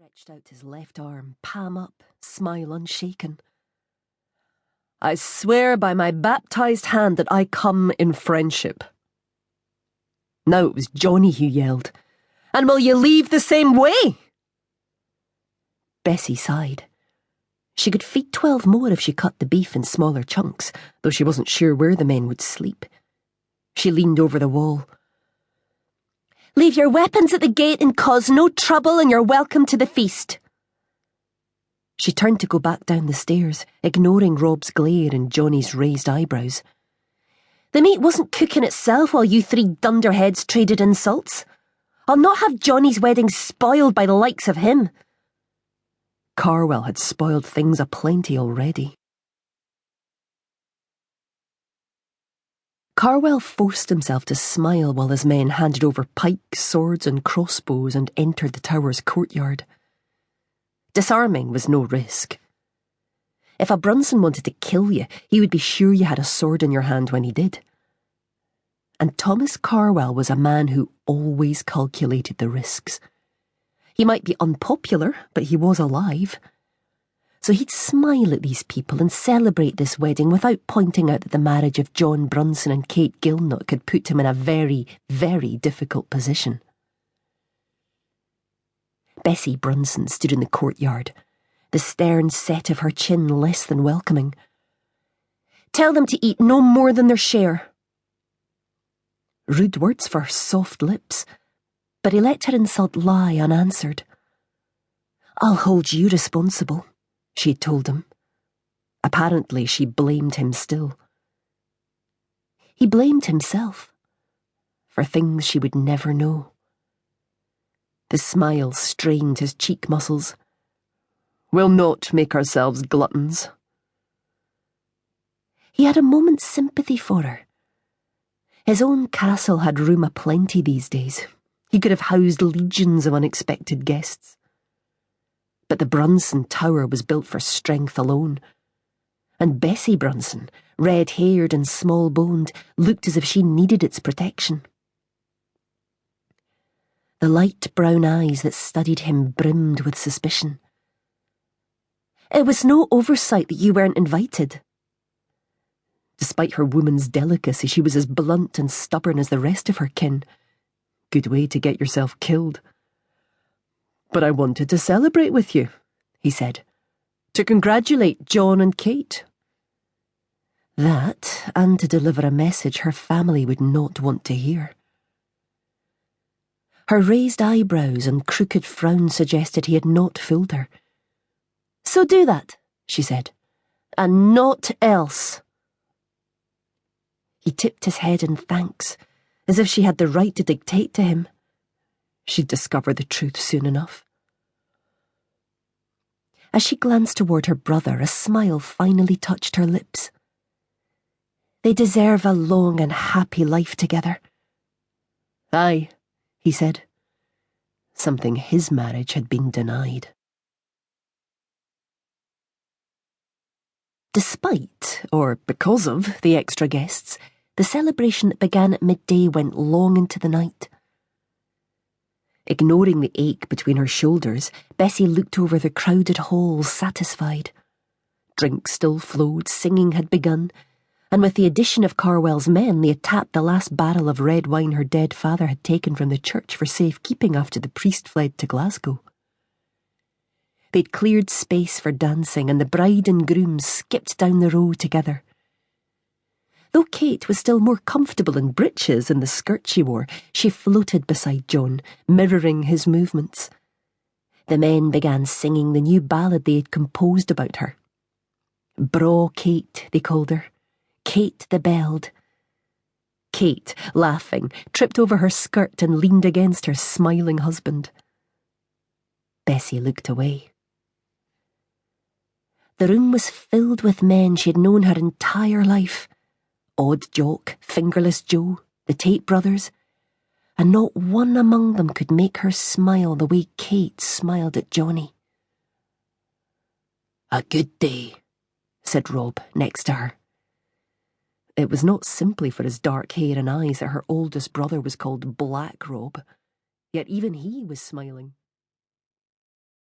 stretched out his left arm, palm up, smile unshaken. "I swear by my baptized hand that I come in friendship." Now it was Johnny who yelled, "And will you leave the same way?" Bessie sighed. She could feed 12 more if she cut the beef in smaller chunks, though she wasn't sure where the men would sleep. She leaned over the wall. "Leave your weapons at the gate and cause no trouble, and you're welcome to the feast." She turned to go back down the stairs, ignoring Rob's glare and Johnny's raised eyebrows. "The meat wasn't cooking itself while you three dunderheads traded insults. I'll not have Johnny's wedding spoiled by the likes of him." Carwell had spoiled things aplenty already. Carwell forced himself to smile while his men handed over pikes, swords and crossbows and entered the tower's courtyard. Disarming was no risk. If a Brunson wanted to kill you, he would be sure you had a sword in your hand when he did. And Thomas Carwell was a man who always calculated the risks. He might be unpopular, but he was alive. So he'd smile at these people and celebrate this wedding without pointing out that the marriage of John Brunson and Kate Gilnock had put him in a very, very difficult position. Bessie Brunson stood in the courtyard, the stern set of her chin less than welcoming. "Tell them to eat no more than their share." Rude words for soft lips, but he let her insult lie unanswered. "I'll hold you responsible," she had told him. Apparently she blamed him still. He blamed himself for things she would never know. The smile strained his cheek muscles. "We'll not make ourselves gluttons." He had a moment's sympathy for her. His own castle had room aplenty these days. He could have housed legions of unexpected guests. But the Brunson Tower was built for strength alone. And Bessie Brunson, red-haired and small-boned, looked as if she needed its protection. The light brown eyes that studied him brimmed with suspicion. "It was no oversight that you weren't invited." Despite her woman's delicacy, she was as blunt and stubborn as the rest of her kin. Good way to get yourself killed. "But I wanted to celebrate with you," he said. "To congratulate John and Kate." That, and to deliver a message her family would not want to hear. Her raised eyebrows and crooked frown suggested he had not fooled her. "So do that," she said, "and not else." He tipped his head in thanks, as if she had the right to dictate to him. She'd discover the truth soon enough. As she glanced toward her brother, a smile finally touched her lips. "They deserve a long and happy life together." "Aye," he said. Something his marriage had been denied. Despite, or because of, the extra guests, the celebration that began at midday went long into the night. Ignoring the ache between her shoulders, Bessie looked over the crowded halls, satisfied. Drinks still flowed, singing had begun, and with the addition of Carwell's men, they had tapped the last barrel of red wine her dead father had taken from the church for safekeeping after the priest fled to Glasgow. They'd cleared space for dancing, and the bride and groom skipped down the row together. Though Kate was still more comfortable in breeches and the skirt she wore, she floated beside John, mirroring his movements. The men began singing the new ballad they had composed about her. Braw Kate, they called her. Kate the Belled. Kate, laughing, tripped over her skirt and leaned against her smiling husband. Bessie looked away. The room was filled with men she had known her entire life. Odd Jock, Fingerless Joe, the Tate brothers, and not one among them could make her smile the way Kate smiled at Johnny. "A good day," said Rob next to her. It was not simply for his dark hair and eyes that her oldest brother was called Black Rob, yet even he was smiling.